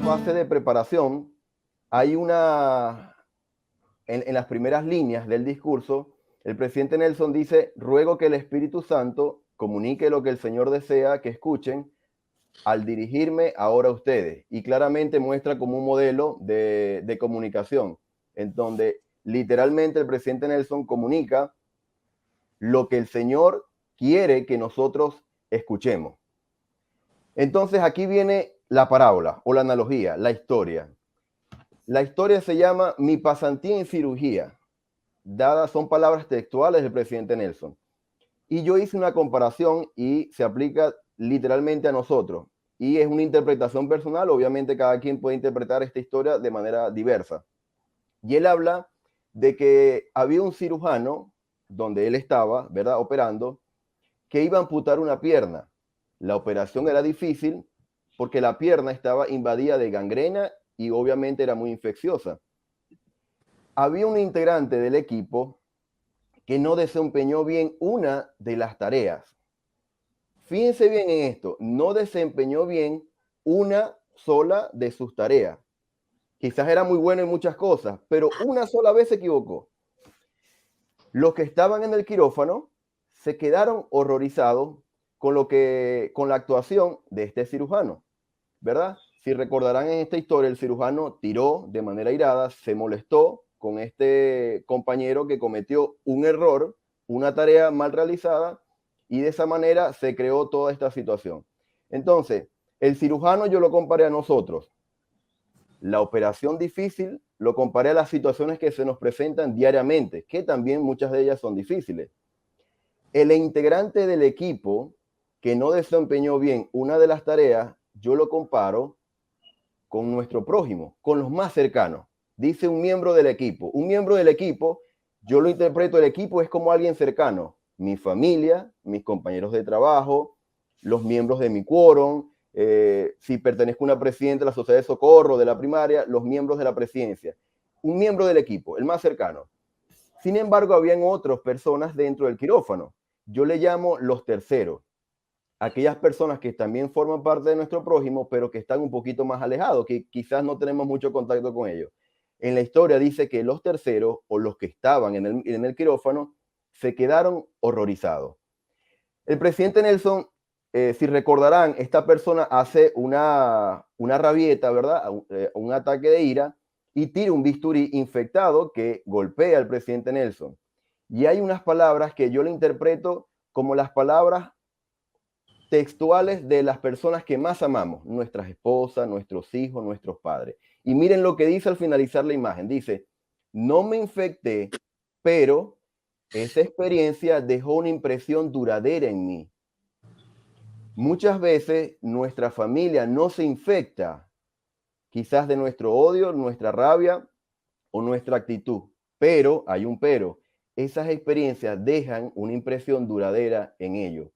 Fase de preparación, hay en las primeras líneas del discurso, el presidente Nelson dice: ruego que el Espíritu Santo comunique lo que el Señor desea que escuchen al dirigirme ahora a ustedes. Y claramente muestra como un modelo de comunicación, en donde literalmente el presidente Nelson comunica lo que el Señor quiere que nosotros escuchemos. Entonces aquí viene la parábola o la analogía, la historia. La historia se llama Mi pasantía en cirugía. Son palabras textuales del presidente Nelson. Y yo hice una comparación y se aplica literalmente a nosotros. Y es una interpretación personal, obviamente cada quien puede interpretar esta historia de manera diversa. Y él habla de que había un cirujano donde él estaba, ¿verdad?, operando, que iba a amputar una pierna. La operación era difícil porque la pierna estaba invadida de gangrena y obviamente era muy infecciosa. Había un integrante del equipo que no desempeñó bien una de las tareas. Fíjense bien en esto, no desempeñó bien una sola de sus tareas. Quizás era muy bueno en muchas cosas, pero una sola vez se equivocó. Los que estaban en el quirófano se quedaron horrorizados con la actuación de este cirujano, ¿verdad? Si recordarán en esta historia, el cirujano tiró de manera airada, se molestó con este compañero que cometió un error, una tarea mal realizada, y de esa manera se creó toda esta situación. Entonces, el cirujano yo lo comparé a nosotros. La operación difícil lo comparé a las situaciones que se nos presentan diariamente, que también muchas de ellas son difíciles. El integrante del equipo que no desempeñó bien una de las tareas, yo lo comparo con nuestro prójimo, con los más cercanos. Dice un miembro del equipo. Un miembro del equipo, yo lo interpreto, el equipo es como alguien cercano. Mi familia, mis compañeros de trabajo, los miembros de mi quórum, si pertenezco a una presidenta de la sociedad de socorro, de la primaria, los miembros de la presidencia. Un miembro del equipo, el más cercano. Sin embargo, habían otras personas dentro del quirófano. Yo le llamo los terceros. Aquellas personas que también forman parte de nuestro prójimo, pero que están un poquito más alejados, que quizás no tenemos mucho contacto con ellos. En la historia dice que los terceros, o los que estaban en el quirófano, se quedaron horrorizados. El presidente Nelson, si recordarán, esta persona hace una rabieta, ¿verdad? Un ataque de ira, y tira un bisturí infectado que golpea al presidente Nelson. Y hay unas palabras que yo le interpreto como las palabras textuales de las personas que más amamos, nuestras esposas, nuestros hijos, nuestros padres. Y miren lo que dice al finalizar la imagen. Dice: no me infecté, pero esa experiencia dejó una impresión duradera en mí. Muchas veces nuestra familia no se infecta, quizás de nuestro odio, nuestra rabia o nuestra actitud, pero, hay un pero, esas experiencias dejan una impresión duradera en ellos.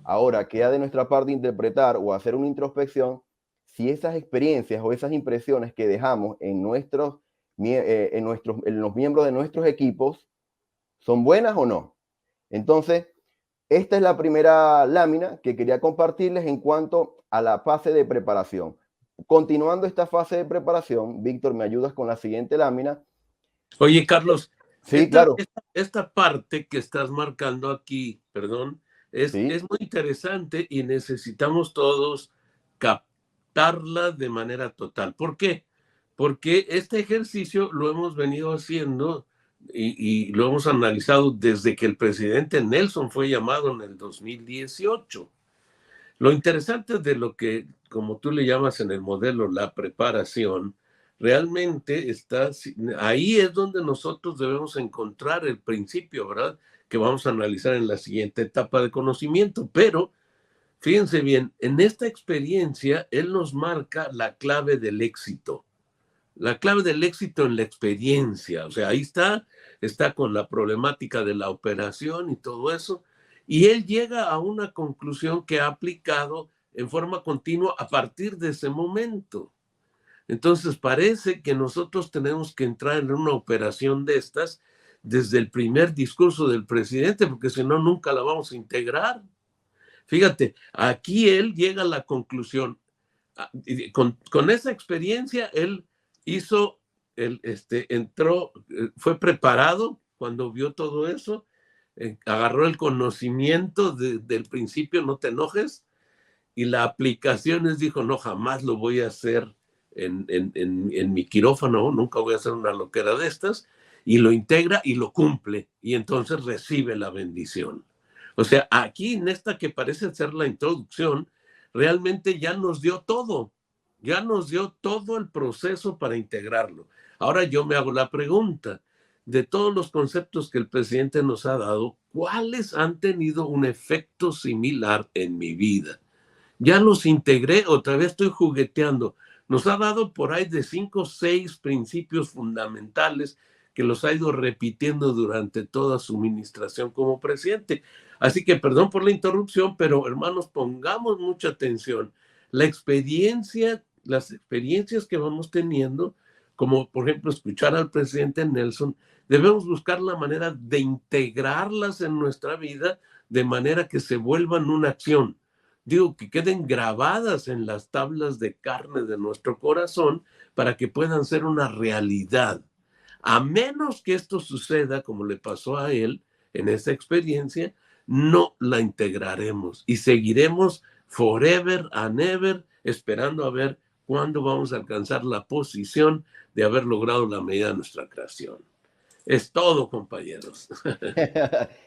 Ahora queda de nuestra parte interpretar o hacer una introspección si esas experiencias o esas impresiones que dejamos en los miembros de nuestros equipos son buenas o no. Entonces, esta es la primera lámina que quería compartirles en cuanto a la fase de preparación. Continuando esta fase de preparación, Víctor, ¿me ayudas con la siguiente lámina? Oye, Carlos, Sí, claro. esta parte que estás marcando aquí, perdón, es Sí. muy interesante y necesitamos todos captarla de manera total. ¿Por qué? Porque este ejercicio lo hemos venido haciendo y lo hemos analizado desde que el presidente Nelson fue llamado en el 2018. Lo interesante de lo que, como tú le llamas en el modelo, la preparación, realmente está, ahí es donde nosotros debemos encontrar el principio, ¿verdad? Que vamos a analizar en la siguiente etapa de conocimiento. Pero, fíjense bien, en esta experiencia, él nos marca la clave del éxito. La clave del éxito en la experiencia. O sea, ahí está con la problemática de la operación y todo eso. Y él llega a una conclusión que ha aplicado en forma continua a partir de ese momento. Entonces parece que nosotros tenemos que entrar en una operación de estas desde el primer discurso del presidente, porque si no, nunca la vamos a integrar. Fíjate, aquí él llega a la conclusión, con esa experiencia, él hizo, entró, fue preparado cuando vio todo eso, agarró el conocimiento del principio, no te enojes, y la aplicación es, dijo, no, jamás lo voy a hacer en mi quirófano, nunca voy a hacer una loquera de estas, y lo integra y lo cumple, y entonces recibe la bendición. O sea, aquí en esta que parece ser la introducción, realmente ya nos dio todo el proceso para integrarlo. Ahora yo me hago la pregunta, de todos los conceptos que el presidente nos ha dado, ¿cuáles han tenido un efecto similar en mi vida? Ya los integré, otra vez estoy jugueteando. Nos ha dado por ahí de 5 o 6 principios fundamentales que los ha ido repitiendo durante toda su administración como presidente. Así que perdón por la interrupción, pero hermanos, pongamos mucha atención. Las experiencias que vamos teniendo, como por ejemplo escuchar al presidente Nelson, debemos buscar la manera de integrarlas en nuestra vida de manera que se vuelvan una acción. Digo, que queden grabadas en las tablas de carne de nuestro corazón para que puedan ser una realidad. A menos que esto suceda, como le pasó a él en esa experiencia, no la integraremos y seguiremos forever and ever esperando a ver cuándo vamos a alcanzar la posición de haber logrado la medida de nuestra creación. Es todo, compañeros.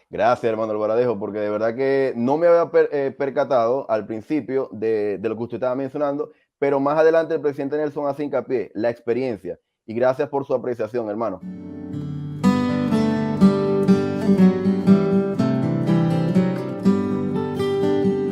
Gracias, hermano Alvaradejo, porque de verdad que no me había percatado al principio de lo que usted estaba mencionando, pero más adelante el presidente Nelson hace hincapié, la experiencia. Y gracias por su apreciación, hermano.